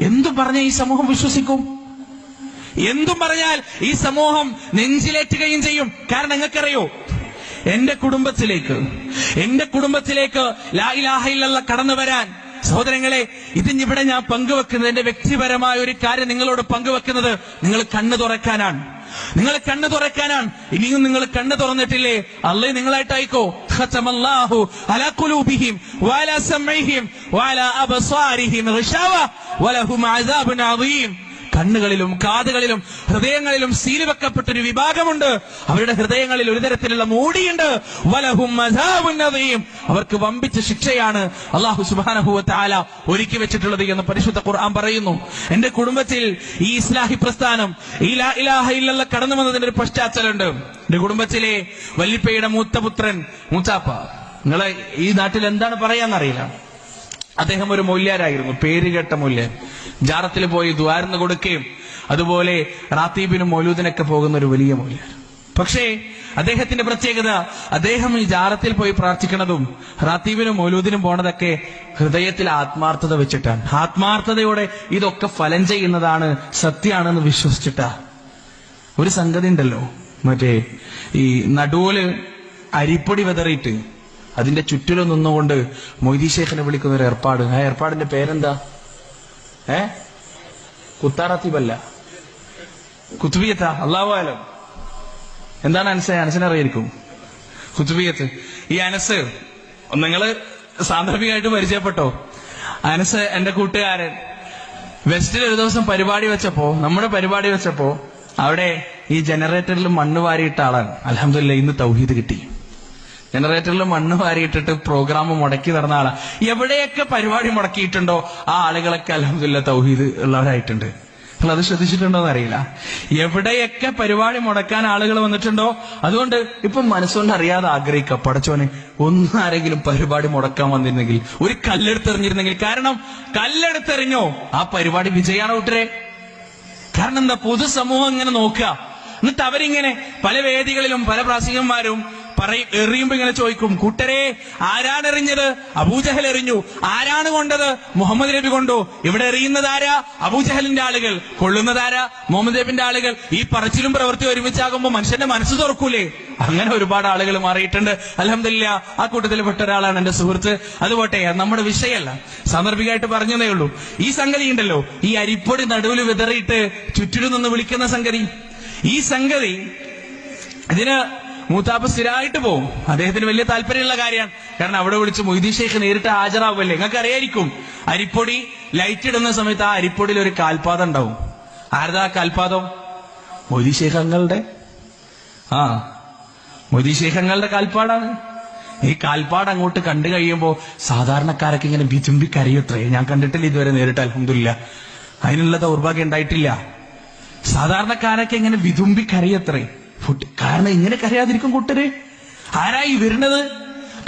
എന്തും പറഞ്ഞ ഈ സമൂഹം വിശ്വസിക്കും, എന്തും പറഞ്ഞാൽ ഈ സമൂഹം നെഞ്ചിലേറ്റുകയും ചെയ്യും. കാരണം നിങ്ങൾക്കറിയോ, എന്റെ കുടുംബത്തിലേക്ക് ലാ ഇലാഹ ഇല്ലല്ലാഹ് കടന്നു വരാൻ, സഹോദരങ്ങളെ, ഇതിവിടെ ഞാൻ പങ്കുവെക്കുന്നത്, എന്റെ വ്യക്തിപരമായ ഒരു കാര്യം നിങ്ങളോട് പങ്കുവെക്കുന്നത്, നിങ്ങൾ കണ്ണു തുറക്കാനാണ്. ഇനിയും നിങ്ങൾ കണ്ണു തുറന്നിട്ടില്ലേ, അള്ളാഹ് നിങ്ങളായിട്ടായിക്കോ. ഖതമല്ലാഹു അലാ ഖുലൂബിഹിം വഅലാ സമഇഹിം വഅലാ അബ്സാരിഹിം ഗിശാവ വലഹും അസാബുൻ അദീം. കണ്ണുകളിലും കാതുകളിലും ഹൃദയങ്ങളിലും സീൽ വെക്കപ്പെട്ടൊരു വിഭാഗമുണ്ട്. അവരുടെ ഹൃദയങ്ങളിൽ ഒരു തരത്തിലുള്ള മൂടിയുണ്ട്. വലഹും അസാബുൻ അദീം. അവർക്ക് വമ്പിച്ച ശിക്ഷയാണ് അല്ലാഹു സുബ്ഹാനഹു വ തആല ഒരുക്കി വെച്ചിട്ടുള്ളത് എന്ന് പരിശുദ്ധ ഖുർആൻ പറയുന്നു. എന്റെ കുടുംബത്തിൽ ഈ ഇസ്ലാഹി പ്രസ്ഥാനം, ഈ ലാ ഇലാഹ ഇല്ലല്ലാഹ് കടന്നു വന്നതിന്റെ ഒരു പശ്ചാത്തലമുണ്ട്. എന്റെ കുടുംബത്തിലെ വല്ലിപ്പയുടെ മൂത്തപുത്രൻ മൂത്താപ്പ, നിങ്ങളെ ഈ നാട്ടിൽ എന്താണ് പറയാന്നറിയില്ല, അദ്ദേഹം ഒരു മൗല്യാരായിരുന്നു, പേരുകേട്ട മൗല്യൻ. ജാറത്തിൽ പോയി ദ്വാരന്ന് കൊടുക്കുകയും അതുപോലെ റാത്തീബിനും മൗലൂദിനൊക്കെ പോകുന്ന ഒരു വലിയ മൗല്യൻ. പക്ഷേ അദ്ദേഹത്തിന്റെ പ്രത്യേകത, അദ്ദേഹം ഈ ജാറത്തിൽ പോയി പ്രാർത്ഥിക്കുന്നതും റാത്തീബിനും മൗലൂദിനും പോണതൊക്കെ ഹൃദയത്തിൽ ആത്മാർത്ഥത വെച്ചിട്ടാണ്. ആത്മാർത്ഥതയോടെ ഇതൊക്കെ ഫലം ചെയ്യുന്നതാണ്, സത്യമാണെന്ന് വിശ്വസിച്ചിട്ടാ. ഒരു സംഗതി ഉണ്ടല്ലോ, മറ്റേ ഈ നടുവില് അരിപ്പൊടി വിതറിയിട്ട് അതിന്റെ ചുറ്റിലും നിന്നുകൊണ്ട് മൊയ്തി ഷേഖിനെ വിളിക്കുന്ന ഒരു ഏർപ്പാട്. ആ ഏർപ്പാടിന്റെ പേരെന്താ? കുത്താറാത്തീബല്ല, കുത്തുബിയത്ത. അല്ലാഹു ആലം. എന്താണ് അനസിനറിയായിരിക്കും കുത്തുബിയത്ത്. ഈ അനസ് നിങ്ങള് സാന്ദർഭികമായിട്ട് പരിചയപ്പെട്ടോ. അനസ് എന്റെ കൂട്ടുകാരൻ വെസ്റ്റിൽ ഒരു ദിവസം നമ്മുടെ പരിപാടി വെച്ചപ്പോ അവിടെ ഈ ജനറേറ്ററിൽ മണ്ണ് വാരിയിട്ട ആളാണ്. അൽഹംദുലില്ലാഹ് ഇന്ന് തൗഹീദ് കിട്ടി. ജനറേറ്ററിൽ മണ്ണ് വാരിയിട്ടിട്ട് പ്രോഗ്രാം മുടക്കി നടന്ന ആളാ. എവിടെയൊക്കെ പരിപാടി മുടക്കിയിട്ടുണ്ടോ ആ ആളുകളൊക്കെ അൽഹംദുലില്ലാഹ് തൗഹീദ് ഉള്ളവരായിട്ടുണ്ട്. നിങ്ങൾ അത് ശ്രദ്ധിച്ചിട്ടുണ്ടോന്ന് അറിയില്ല. എവിടെയൊക്കെ പരിപാടി മുടക്കാൻ ആളുകൾ വന്നിട്ടുണ്ടോ, അതുകൊണ്ട് ഇപ്പം മനസ്സുകൊണ്ട് അറിയാതെ ആഗ്രഹിക്കുക, പടച്ചോനെ ആരെങ്കിലും പരിപാടി മുടക്കാൻ വന്നിരുന്നെങ്കിൽ, ഒരു കല്ലെടുത്തെറിഞ്ഞിരുന്നെങ്കിൽ. കാരണം കല്ലെടുത്തെറിഞ്ഞോ ആ പരിപാടി വിജയാണ് കൂട്ടരെ. കാരണം എന്താ, പൊതുസമൂഹം ഇങ്ങനെ നോക്കുക. എന്നിട്ട് അവരിങ്ങനെ പല വേദികളിലും പല പ്രാസംഗികന്മാരും എറിയുമ്പോ ഇങ്ങനെ ചോദിക്കും, കൂട്ടരെ ആരാണ് എറിഞ്ഞത്? അബൂജഹൽ എറിഞ്ഞു. ആരാണ് കൊണ്ടത്? മുഹമ്മദ് നബി കൊണ്ടു. ഇവിടെ എറിയുന്നത് ആരാ? അബൂജഹലിന്റെ ആളുകൾ. കൊള്ളുന്നതാരാ? മുഹമ്മദ് നബിന്റെ ആളുകൾ. ഈ പറച്ചിലും പ്രവൃത്തി ഒരുമിച്ചാകുമ്പോ മനുഷ്യന്റെ മനസ്സ് തുറക്കൂലേ? അങ്ങനെ ഒരുപാട് ആളുകൾ മാറിയിട്ടുണ്ട്. അൽഹംദുലില്ലാഹ് ആ കൂട്ടത്തിൽ പെട്ട ഒരാളാണ് എന്റെ സുഹൃത്ത്. അതുപോട്ടെ, നമ്മുടെ വിഷയമല്ല, സാന്ദർഭികമായിട്ട് പറഞ്ഞതേ ഉള്ളൂ. ഈ സംഗതി ഉണ്ടല്ലോ, ഈ അരിപ്പൊടി നടുവിൽ വിതറിയിട്ട് ചുറ്റിലും നിന്ന് വിളിക്കുന്ന സംഗതി, ഈ സംഗതി ഇതിന് മൂത്താപ്പ സ്ഥിരമായിട്ട് പോകും. അദ്ദേഹത്തിന് വലിയ താല്പര്യമുള്ള കാര്യമാണ്. കാരണം അവിടെ വിളിച്ച് മൊയ്തി ഷേഖ് നേരിട്ട് ഹാജരാകുമല്ലേ. നിങ്ങൾക്ക് അറിയായിരിക്കും, അരിപ്പൊടി ലൈറ്റ് ഇടുന്ന സമയത്ത് ആ അരിപ്പൊടിയിൽ ഒരു കാൽപാദം ഉണ്ടാവും. ആരതാ കാൽപാദം? മൊയ്തി ഷേഖ് അങ്ങളുടെ മൊയ്തി ഷേഖ് അങ്ങളുടെ കാൽപ്പാടാണ്. ഈ കാൽപ്പാട് അങ്ങോട്ട് കണ്ടു കഴിയുമ്പോ സാധാരണക്കാരൊക്കെ ഇങ്ങനെ വിചുമ്പി കരയത്രേ. ഞാൻ കണ്ടിട്ടില്ല ഇതുവരെ നേരിട്ട്, അൽഹംദുലില്ലാഹ് അതിനുള്ള ദൗർഭാഗ്യം ഉണ്ടായിട്ടില്ല. സാധാരണക്കാരൊക്കെ ഇങ്ങനെ വിതുമ്പി കരയത്രേ. കാരണം ഇങ്ങനെ കരയാതിരിക്കും കൂട്ടര്. ആരായി വരുന്നത്?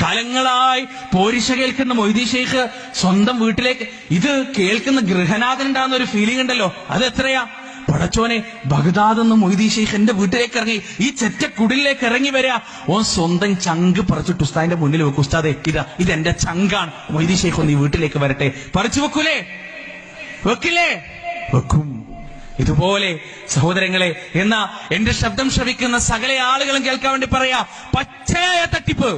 കാലങ്ങളായി പോരിശ കേൾക്കുന്ന മൊയ്തി ഷെയ്ഖ് സ്വന്തം വീട്ടിലേക്ക്, ഇത് കേൾക്കുന്ന ഗൃഹനാഥൻ ഉണ്ടാകുന്ന ഒരു ഫീലിംഗ് ഉണ്ടല്ലോ, അത് എത്രയാ? പടച്ചോനെ, ബഗ്ദാദ് നിന്ന് മൊയ്തി ഷെയ്ഖ് എന്റെ വീട്ടിലേക്ക് ഇറങ്ങി, ഈ ചെറ്റക്കുടിലേക്ക് ഇറങ്ങി വരിക. ഓൻ സ്വന്തം ചങ്ക് പറിച്ചിട്ട് ഉസ്താദിന്റെ മുന്നിൽ വെക്കും. ഉസ്താദെ, ഇതെന്റെ ചങ്കാണ്, മൊയ്തി ഷെയ്ഖ് ഒന്ന് ഈ വീട്ടിലേക്ക് വരട്ടെ. പറിച്ചു വെക്കൂലേ? വെക്കില്ലേ? വെക്കും. ഇതുപോലെ സഹോദരങ്ങളെ, എന്നാ എന്റെ ശബ്ദം ശ്രവിക്കുന്ന സകല ആളുകളും കേൾക്കാൻ വേണ്ടി പറയാ, പച്ചയായ തട്ടിപ്പ്,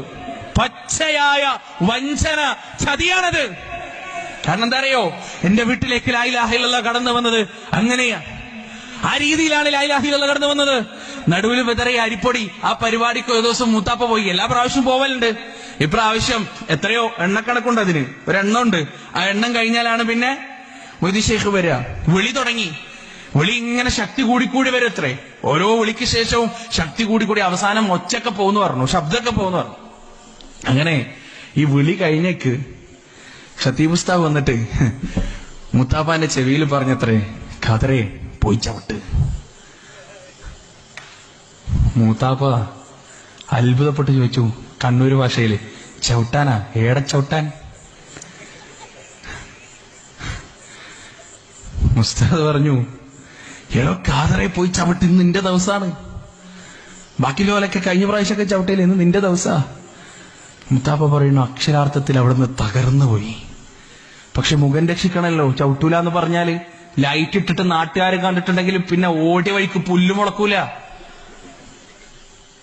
പച്ചയായ വഞ്ചന, ചതിയാണത്. കാരണം എന്താ അറിയോ, എന്റെ വീട്ടിലേക്ക് ലാ ഇലാഹ ഇല്ലല്ലാഹ് കടന്നു വന്നത് അങ്ങനെയാ. ആ രീതിയിലാണ് ലാ ഇലാഹ ഇല്ലല്ലാഹ് കടന്നു വന്നത്. നടുവിൽ വിതറിയ അരിപ്പൊടി. ആ പരിപാടിക്ക് ഒരു ദിവസം മൂത്താപ്പ പോയി. എല്ലാ പ്രാവശ്യവും പോവലുണ്ട്. ഇപ്രാവശ്യം എത്രയോ എണ്ണക്കണക്കുണ്ട്, അതിന് ഒരെണ്ണമുണ്ട്. ആ എണ്ണം കഴിഞ്ഞാലാണ് പിന്നെ മൊയ്തി ഷെയ്ഖ് വരിക. വിളി തുടങ്ങി. വിളി ഇങ്ങനെ ശക്തി കൂടിക്കൂടി വരത്രേ. ഓരോ വിളിക്ക് ശേഷവും ശക്തി കൂടിക്കൂടി അവസാനം ഒച്ചൊക്കെ പോകുന്നു പറഞ്ഞു, ശബ്ദമൊക്കെ പോകുന്നു പറഞ്ഞു. അങ്ങനെ ഈ വിളി കഴിഞ്ഞേക്ക് ഖതീബ് ഉസ്താദ് വന്നിട്ട് മുത്താപ്പാന്റെ ചെവിയിൽ പറഞ്ഞത്രേ, ഖാദറെ പോയി ചവിട്ട്. മൂത്താപ്പ അത്ഭുതപ്പെട്ട് ചോദിച്ചു കണ്ണൂർ ഭാഷയില്, ചവിട്ടാനാ? ഏടെ ചവിട്ടാൻ? ഉസ്താദ് പറഞ്ഞു, എടോ ഖാദറെ പോയി ചവിട്ട്, ഇന്ന് നിന്റെ ദിവസമാണ്. ബാക്കി ലോലൊക്കെ കഴിഞ്ഞ പ്രാവശ്യമൊക്കെ ചവിട്ടയില്ല, ഇന്ന് നിന്റെ ദിവസാ. മുത്താപ്പ പറയുന്നു, അക്ഷരാർത്ഥത്തിൽ അവിടുന്ന് തകർന്നു പോയി. പക്ഷെ മുഖം രക്ഷിക്കണല്ലോ. ചവിട്ടൂല എന്ന് പറഞ്ഞാല് ലൈറ്റ് ഇട്ടിട്ട് നാട്ടുകാർ കണ്ടിട്ടുണ്ടെങ്കിൽ പിന്നെ ഓടിയ വഴിക്ക് പുല്ല് മുളക്കൂല.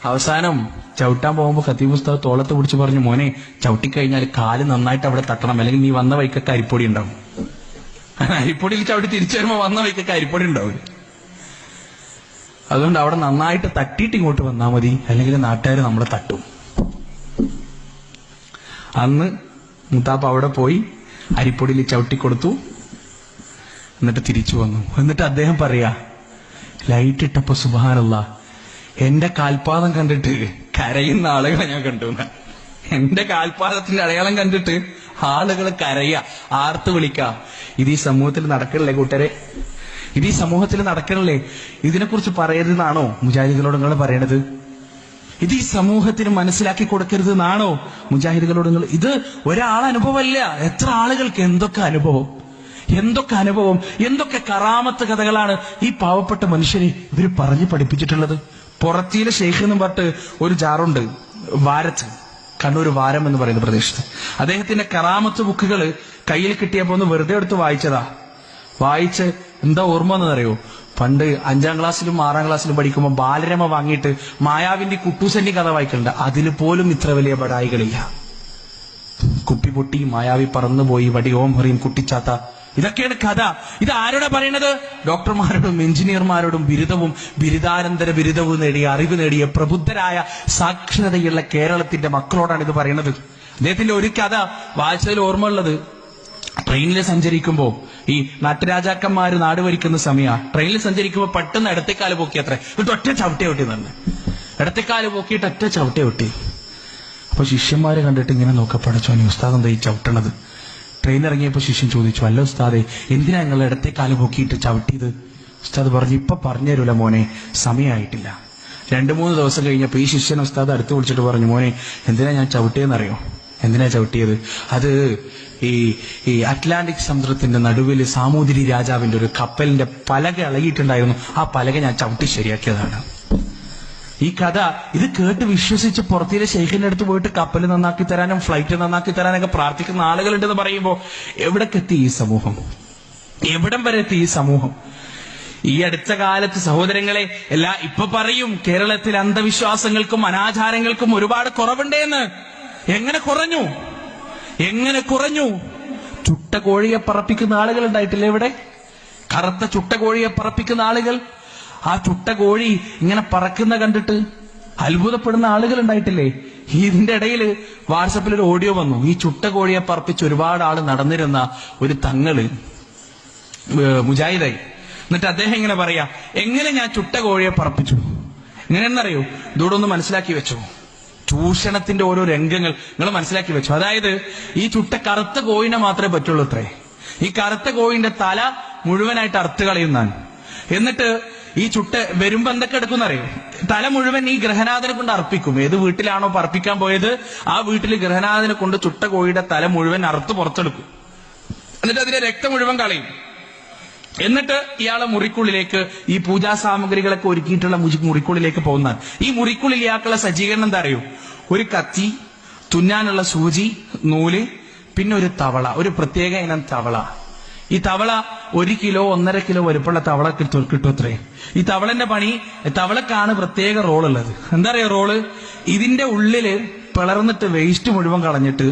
അവസാനം ചവിട്ടാൻ പോകുമ്പോ ഖത്തീബ് ഉസ്താദ് തോളത്ത് പിടിച്ച് പറഞ്ഞു, മോനെ ചവിട്ടിക്കഴിഞ്ഞാൽ കാല് നന്നായിട്ട് അവിടെ തട്ടണം, അല്ലെങ്കിൽ നീ വന്ന വഴിക്കൊക്കെ അരിപ്പൊടി ഉണ്ടാവും. അരിപ്പൊടിയിൽ ചവിട്ടി തിരിച്ചു വരുമ്പോ വന്ന വഴിക്കൊക്കെ അരിപ്പൊടി ഉണ്ടാവില്ല. അതുകൊണ്ട് അവിടെ നന്നായിട്ട് തട്ടിയിട്ട് ഇങ്ങോട്ട് വന്നാൽ മതി, അല്ലെങ്കിൽ നാട്ടുകാർ നമ്മളെ തട്ടും. അന്ന് മുത്താപ്പ അവിടെ പോയി അരിപ്പൊടിയിൽ ചവിട്ടിക്കൊടുത്തു. എന്നിട്ട് തിരിച്ചു വന്നു. എന്നിട്ട് അദ്ദേഹം പറയാ, ലൈറ്റ് ഇട്ടപ്പോ സുബ്ഹാനല്ലാഹ് എന്റെ കാൽപാദം കണ്ടിട്ട് കരയുന്ന ആളുകളെ ഞാൻ കണ്ടു. എന്റെ കാൽപാദത്തിന്റെ അടയാളം കണ്ടിട്ട് ആളുകൾ കരയ, ആർത്ത് വിളിക്ക. ഇത് ഈ സമൂഹത്തിൽ നടക്കണില്ലേ കൂട്ടരെ? ഇത് ഈ സമൂഹത്തിൽ നടക്കണില്ലേ? ഇതിനെക്കുറിച്ച് പറയരുതെന്നാണോ മുജാഹിദുകളോട് നിങ്ങൾ പറയണത്? ഇത് ഈ സമൂഹത്തിന് മനസ്സിലാക്കി കൊടുക്കരുത് എന്നാണോ മുജാഹിദുകളോട് നിങ്ങൾ? ഇത് ഒരാളനുഭവമല്ല, എത്ര ആളുകൾക്ക് എന്തൊക്കെ അനുഭവം, എന്തൊക്കെ അനുഭവം, എന്തൊക്കെ കറാമത്ത് കഥകളാണ് ഈ പാവപ്പെട്ട മനുഷ്യരെ ഇവര് പറഞ്ഞു പഠിപ്പിച്ചിട്ടുള്ളത്. പുറത്തിയിലെ ഷെയ്ഖ് എന്ന് പറഞ്ഞിട്ട് ഒരു ജാറുണ്ട്, വാരത്ത്, കണ്ണൂർ വാരം എന്ന് പറയുന്ന പ്രദേശത്ത്. അദ്ദേഹത്തിന്റെ കറാമത്ത് ബുക്കുകൾ കയ്യിൽ കിട്ടിയപ്പോ ഒന്ന് വെറുതെ എടുത്ത് വായിച്ചതാ. വായിച്ച് എന്താ ഓർമ്മ എന്നറിയോ? പണ്ട് 5ാം ക്ലാസ്സിലും 6ാം ക്ലാസ്സിലും പഠിക്കുമ്പോൾ ബാലരമ വാങ്ങിയിട്ട് മായാവിന്റെ കുട്ടൂസന്റെ കഥ വായിക്കലുണ്ട്. അതിൽ പോലും ഇത്ര വലിയ ബടായികളില്ല. കുപ്പി പൊട്ടി, മായാവി പറന്നുപോയി, വടി ഓം ഹറിയും കുട്ടിച്ചാത്ത, ഇതൊക്കെയാണ് കഥ. ഇത് ആരോടാ പറയണത്? ഡോക്ടർമാരോടും എഞ്ചിനീയർമാരോടും ബിരുദവും ബിരുദാനന്തര ബിരുദവും നേടിയ, അറിവ് നേടിയ, പ്രബുദ്ധരായ, സാക്ഷരതയുള്ള കേരളത്തിന്റെ മക്കളോടാണ് ഇത് പറയുന്നത്. അദ്ദേഹത്തിന്റെ ഒരു കഥ വായിച്ചതിൽ ഓർമ്മ ഉള്ളത്, ട്രെയിനിൽ സഞ്ചരിക്കുമ്പോ ഈ നാട്ടുരാജാക്കന്മാര് നാട് ഭരിക്കുന്ന സമയ, ട്രെയിനിൽ സഞ്ചരിക്കുമ്പോ പെട്ടെന്ന് ഇടത്തേക്കാല് പൊക്കി അത്രേ, എന്നിട്ട് ഒറ്റ ചവിട്ടേ ഒട്ടി തന്നെ, ഇടത്തേക്കാല് പൊക്കിയിട്ട് ഒറ്റ ചവിട്ടേ ഒട്ടി. അപ്പൊ ശിഷ്യന്മാരെ കണ്ടിട്ട് ഇങ്ങനെ നോക്കപ്പടച്ചോനി ഉസ്താദ് എന്താ ഈ ചവിട്ടണത്? ട്രെയിൻ ഇറങ്ങിയപ്പോ ശിഷ്യൻ ചോദിച്ചു, അല്ല ഉസ്താദെ എന്തിനാ നിങ്ങൾ ഇടത്തേക്കാല് പൊക്കിയിട്ട് ചവിട്ടിയത്? ഉസ്താദ് പറഞ്ഞു, ഇപ്പൊ പറഞ്ഞു തരൂല മോനെ, സമയമായിട്ടില്ല. 2-3 ദിവസം കഴിഞ്ഞപ്പോ ഈ ശിഷ്യൻ ഉസ്താദ് അടുത്ത് വിളിച്ചിട്ട് പറഞ്ഞു, മോനെ എന്തിനാ ഞാൻ ചവിട്ടിയെന്നറിയോ? എന്തിനാ ചവിട്ടിയത്? അത് ഈ അറ്റ്ലാന്റിക് സമുദ്രത്തിന്റെ നടുവിൽ സാമൂതിരി രാജാവിന്റെ ഒരു കപ്പലിന്റെ പലക ഇളകിയിട്ടുണ്ടായിരുന്നു, ആ പലക ഞാൻ ചവിട്ടി ശരിയാക്കിയതാണ്. ഈ കഥ ഇത് കേട്ട് വിശ്വസിച്ച് പുറത്തിലെ ഷെയ്ഖിന്റെ അടുത്ത് പോയിട്ട് കപ്പൽ നന്നാക്കി തരാനും ഫ്ലൈറ്റ് നന്നാക്കി തരാനൊക്കെ പ്രാർത്ഥിക്കുന്ന ആളുകളുണ്ടെന്ന് പറയുമ്പോ എവിടേക്കെത്തി ഈ സമൂഹം? എവിടം വരെ എത്തി ഈ സമൂഹം? ഈ അടുത്ത കാലത്ത് സഹോദരങ്ങളെ ഇപ്പൊ പറയും കേരളത്തിൽ അന്ധവിശ്വാസങ്ങൾക്കും അനാചാരങ്ങൾക്കും ഒരുപാട് കുറവുണ്ടേന്ന്. എങ്ങനെ കുറഞ്ഞു? എങ്ങനെ കുറഞ്ഞു? ചുട്ട കോഴിയെ പറപ്പിക്കുന്ന ആളുകൾ ഉണ്ടായിട്ടില്ലേ ഇവിടെ? കറുത്ത ചുട്ട കോഴിയെ പറപ്പിക്കുന്ന ആളുകൾ. ആ ചുട്ട കോഴി ഇങ്ങനെ പറക്കുന്ന കണ്ടിട്ട് അത്ഭുതപ്പെടുന്ന ആളുകൾ ഉണ്ടായിട്ടില്ലേ? ഇതിന്റെ ഇടയിൽ വാട്സപ്പിൽ ഒരു ഓഡിയോ വന്നു. ഈ ചുട്ട കോഴിയെ പറപ്പിച്ച് ഒരുപാട് ആള് നടന്നിരുന്ന ഒരു തങ്ങള് മുജാഹിദായി. എന്നിട്ട് അദ്ദേഹം ഇങ്ങനെ പറയാ, എങ്ങനെ ഞാൻ ചുട്ട കോഴിയെ പറപ്പിച്ചു? എങ്ങനെയെന്നറിയോ? ഇതോടെ ഒന്ന് മനസ്സിലാക്കി വെച്ചോ. ചൂഷണത്തിന്റെ ഓരോ രംഗങ്ങൾ നിങ്ങൾ മനസ്സിലാക്കി വെച്ചു. അതായത് ഈ ചുട്ട കറുത്ത കോഴിനെ മാത്രമേ പറ്റുള്ളൂ അത്രേ. ഈ കറുത്ത കോഴിന്റെ തല മുഴുവനായിട്ട് അറുത്ത് കളയുന്നതാണ്. എന്നിട്ട് ഈ ചുട്ട വരുമ്പോ എന്തൊക്കെ എടുക്കുന്നറിയോ? തല മുഴുവൻ ഈ ഗൃഹനാഥനെ കൊണ്ട് അർപ്പിക്കും. ഏത് വീട്ടിലാണോ പറപ്പിക്കാൻ പോയത് ആ വീട്ടിൽ ഗൃഹനാഥനെ കൊണ്ട് ചുട്ട കോഴിയുടെ തല മുഴുവൻ അറുത്ത് പുറത്തെടുക്കും. എന്നിട്ട് അതിന്റെ രക്തം മുഴുവൻ കളയും. എന്നിട്ട് ഇയാളെ മുറിക്കുള്ളിലേക്ക് ഈ പൂജാ സാമഗ്രികളൊക്കെ ഒരുക്കിയിട്ടുള്ള മുറിക്കുള്ളിലേക്ക് പോകുന്നതാണ്. ഈ മുറിക്കുള്ളിൽ ഇയാൾക്കുള്ള സജ്ജീകരണം എന്താ അറിയോ? ഒരു കത്തി, തുന്നാനുള്ള സൂചി, നൂല്, പിന്നെ ഒരു തവള, ഒരു പ്രത്യേക ഇനം തവള. ഈ തവള 1 കിലോ 1.5 കിലോ വലുപ്പമുള്ള തവള കിട്ടും അത്രേ. ഈ തവളന്റെ പണി, തവളക്കാണ് പ്രത്യേക റോളുള്ളത്. എന്താ പറയാ റോള്? ഇതിന്റെ ഉള്ളില് പിളർന്നിട്ട് വേസ്റ്റ് മുഴുവൻ കളഞ്ഞിട്ട്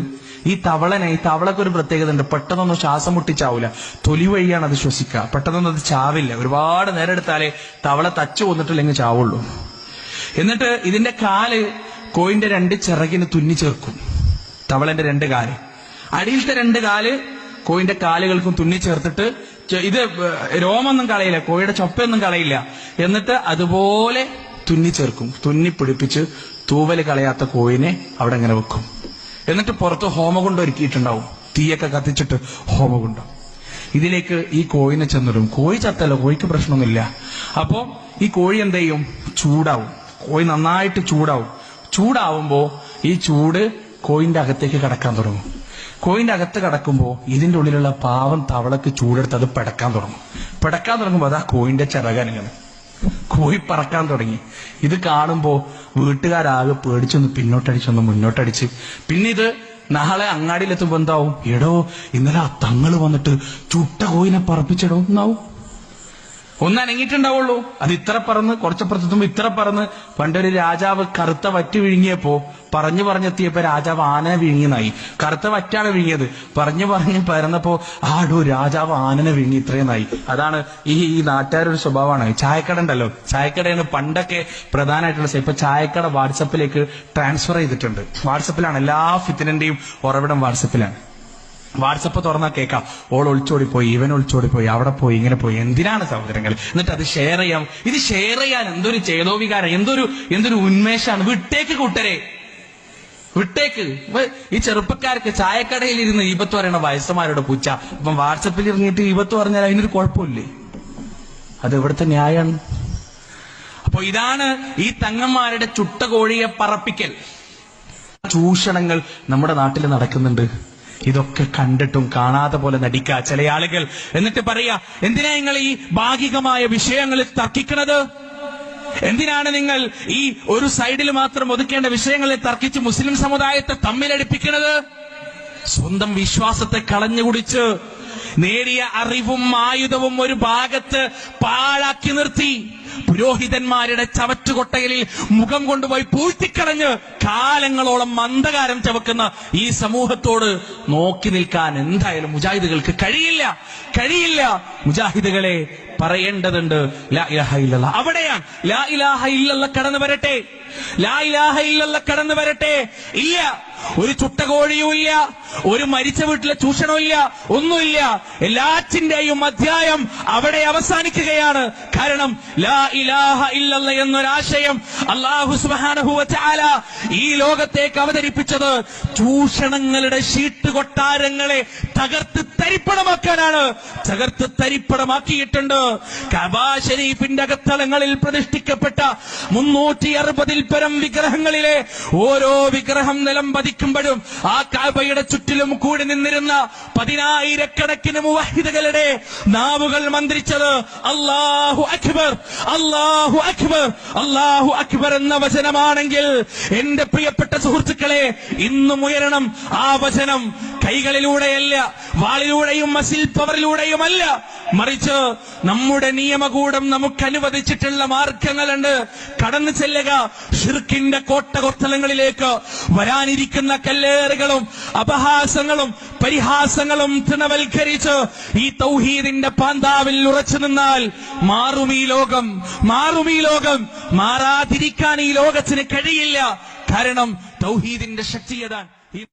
ഈ തവളക്ക് ഒരു പ്രത്യേകത ഉണ്ട്. പെട്ടെന്നൊന്നും ശ്വാസം മുട്ടിച്ചാവൂല. തൊലി വഴിയാണ് അത് ശ്വസിക്കുക. പെട്ടെന്നൊന്നും അത് ചാവില്ല. ഒരുപാട് നേരം എടുത്താലേ തവള തച്ചു കൊന്നിട്ടില്ലെങ്കിൽ ചാവുള്ളൂ. എന്നിട്ട് ഇതിന്റെ കാല് കോയിന്റെ 2 ചിറകിന് തുന്നി ചേർക്കും. തവളന്റെ 2 കാല്, അടിയിലത്തെ 2 കാല് കോയിന്റെ കാലുകൾക്കും തുന്നി ചേർത്തിട്ട്, ഇത് രോമൊന്നും കളയില്ല, കോഴിയുടെ ചൊപ്പയൊന്നും കളയില്ല. എന്നിട്ട് അതുപോലെ തുന്നി ചേർക്കും. തുന്നി പിടിപ്പിച്ച് തൂവല് കളയാത്ത കോയിനെ അവിടെ അങ്ങനെ വെക്കും. എന്നിട്ട് പുറത്ത് ഹോമകുണ്ടം ഒരുക്കിയിട്ടുണ്ടാവും. തീയൊക്കെ കത്തിച്ചിട്ട് ഹോമകുണ്ടം. ഇതിലേക്ക് ഈ കോഴിനെ ചെന്നിടും. കോഴി ചത്തല്ലോ, കോഴിക്ക് പ്രശ്നമൊന്നുമില്ല. അപ്പോ ഈ കോഴി എന്ത് ചെയ്യും? ചൂടാവും. കോഴി നന്നായിട്ട് ചൂടാവും. ചൂടാവുമ്പോ ഈ ചൂട് കോഴിന്റെ അകത്തേക്ക് കടക്കാൻ തുടങ്ങും. കോഴിന്റെ അകത്ത് കടക്കുമ്പോ ഇതിന്റെ ഉള്ളിലുള്ള പാവം തവളക്ക് ചൂടെടുത്ത് അത് പെടക്കാൻ തുടങ്ങും. പെടക്കാൻ തുടങ്ങുമ്പോ അതാ കോഴിന്റെ ചിറകനങ്ങനെ കോഴി പറക്കാൻ തുടങ്ങി. ഇത് കാണുമ്പോ വീട്ടുകാരാകെ പേടിച്ചൊന്ന് പിന്നോട്ടടിച്ചൊന്ന് മുന്നോട്ടടിച്ച്, പിന്നെ ഇത് നാളെ അങ്ങാടിയിലെത്തുമ്പോ എന്താവും? എടോ ഇന്നലെ ആ തങ്ങള് വന്നിട്ട് ചുട്ട കോയിനെ പറപ്പിച്ചിടോ എന്നാവും. ഒന്നനങ്ങിയിട്ടുണ്ടാവുള്ളൂ. അത് ഇത്ര പറന്ന് കുറച്ചപ്പുറത്തെത്തുമ്പോ ഇത്ര പറന്ന്. പണ്ടൊരു രാജാവ് കറുത്ത വറ്റ് വിഴുങ്ങിയപ്പോ പറഞ്ഞെത്തിയപ്പോ രാജാവ് ആനനെ വിഴുങ്ങിയതായി. കറുത്ത വറ്റാണ് വിഴുങ്ങിയത്. പറഞ്ഞ് പരന്നപ്പോ ആടോ രാജാവ് ആനനെ വിഴുങ്ങി ഇത്രയുന്നായി. അതാണ് ഈ നാട്ടുകാരൊരു സ്വഭാവമാണ്. ചായക്കട ഉണ്ടല്ലോ, ചായക്കടയാണ് പണ്ടൊക്കെ പ്രധാനമായിട്ടുള്ള. ഇപ്പൊ ചായക്കട വാട്സപ്പിലേക്ക് ട്രാൻസ്ഫർ ചെയ്തിട്ടുണ്ട്. വാട്സപ്പിലാണ് എല്ലാ ഫിത്തിന്റെയും ഉറവിടം. വാട്സപ്പ് തുറന്നാൽ കേൾക്കാം, ഓൾ ഒളിച്ചോടിപ്പോയി, ഇവൻ ഒളിച്ചോടിപ്പോയി, അവിടെ പോയി, ഇങ്ങനെ പോയി. എന്തിനാണ് സഹോദരങ്ങൾ? എന്നിട്ട് അത് ഷെയർ ചെയ്യാം. ഇത് ഷെയർ ചെയ്യാൻ എന്തൊരു ചേതോവികാരം, എന്തൊരു ഉന്മേഷാണ്. വിട്ടേക്ക് കൂട്ടരെ, വിട്ടേക്ക്. ഈ ചെറുപ്പക്കാർക്ക് ചായക്കടയിൽ ഇരുന്ന് ഈപത്ത് പറയണ വയസ്സന്മാരുടെ പൂച്ച ഇപ്പം വാട്സപ്പിൽ ഇറങ്ങിയിട്ട് ഈപത്ത് പറഞ്ഞാൽ അതിനൊരു കുഴപ്പമില്ലേ? അത് എവിടുത്തെ ന്യായാണ്? അപ്പൊ ഇതാണ് ഈ തങ്ങന്മാരുടെ ചുട്ട കോഴിയെ പറപ്പിക്കൽ. ചൂഷണങ്ങൾ നമ്മുടെ നാട്ടിൽ നടക്കുന്നുണ്ട്. ഇതൊക്കെ കണ്ടിട്ടും കാണാതെ പോലെ നടിക്കുക ചില ആളുകൾ. എന്നിട്ട് പറയാ, എന്തിനാ നിങ്ങൾ ഈ ഭാഗികമായ വിഷയങ്ങളിൽ തർക്കിക്കുന്നത്? എന്തിനാണ് നിങ്ങൾ ഈ ഒരു സൈഡിൽ മാത്രം ഒതുക്കേണ്ട വിഷയങ്ങളിൽ തർക്കിച്ച് മുസ്ലിം സമുദായത്തെ തമ്മിലടിപ്പിക്കുന്നത്? സ്വന്തം വിശ്വാസത്തെ കളഞ്ഞുകുടിച്ച് നേടിയ അറിവും ആയുധവും ഒരു ഭാഗത്ത് പാഴാക്കി നിർത്തി പുരോഹിതന്മാരുടെ ചവറ്റുകൊട്ടയിൽ മുഖം കൊണ്ടുപോയി പൂഴ്ത്തിക്കളഞ്ഞ് കാലങ്ങളോളം അന്ധകാരം ചവക്കുന്ന ഈ സമൂഹത്തോട് നോക്കി നിൽക്കാൻ എന്തായാലും മുജാഹിദുകൾക്ക് കഴിയില്ല. മുജാഹിദുകളെ പറയേണ്ടതുണ്ട് ലാ ഇലാഹ ഇല്ലല്ലാഹ്. അവിടെയാണ് ലാ ഇലാഹ ഇല്ലല്ലാഹ് കടന്നു വരട്ടെ. ലാ ഇലാഹ ഇല്ലല്ലാഹ് കടന്നു വരട്ടെ. ഇല്ല, ഒരു ചുട്ടകോഴിയും ഇല്ല, ഒരു മരിച്ച വീട്ടിലെ ചൂഷണവും ഇല്ല, ഒന്നുമില്ല. എല്ലാറ്റിന്റെയും അധ്യായം അവിടെ അവസാനിക്കുകയാണ്. കാരണം ലാ ഇലാഹ ഇല്ലല്ലാഹ് എന്നൊരാശയം അല്ലാഹു സുബ്ഹാനഹു വ തആല ഈ ലോകത്തേക്ക് അവതരിപ്പിച്ചത് ചൂഷണങ്ങളുടെ ശീട്ടുകൊട്ടാരങ്ങളെ തകർത്ത് തരിപ്പണമാക്കാനാണ്. തകർത്ത് തരിപ്പണമാക്കിയിട്ടുണ്ട്. കഅബ ശരീഫിന്റെ അകത്തളങ്ങളിൽ പ്രതിഷ്ഠിക്കപ്പെട്ട 360 പരം വിഗ്രഹങ്ങളിലെ ഓരോ വിഗ്രഹം നിലം പതിക്കുമ്പോഴും ആ കഅബയുടെ ചുറ്റിലും കൂടി നിന്നിരുന്ന 10,000-കണക്കിന് മുവഹിദുകളുടെ നാവുകൾ മന്ത്രിച്ചത് അല്ലാഹു അക്ബർ, അല്ലാഹു അക്ബർ, അല്ലാഹു അക്ബർ എന്ന വചനമാണെങ്കിൽ എന്റെ പ്രിയപ്പെട്ട സുഹൃത്തുക്കളെ, ഇന്നും ഉയരണം ആ വചനം. കൈകളിലൂടെയല്ല, വാളിലൂടെയും മസിൽ പവറിലൂടെയുമല്ല, മറിച്ച് നമ്മുടെ നിയമകൂടം നമുക്ക് അനുവദിച്ചിട്ടുള്ള മാർഗങ്ങളുണ്ട്. കടന്നു ചെല്ലുക ഷിർക്കിന്റെ കോട്ടകൊത്തലങ്ങളിലേക്ക്. വരാനിരിക്കുന്ന കല്ലേറുകളും അപഹാസങ്ങളും പരിഹാസങ്ങളും തൃണവൽക്കരിച്ച് ഈ തൗഹീദിന്റെ പാന്താവിൽ ഉറച്ചു നിന്നാൽ മാറും ഈ ലോകം. മാറാതിരിക്കാൻ ഈ ലോകത്തിന് കഴിയില്ല. കാരണം തൗഹീദിന്റെ ശക്തി അതാണ്.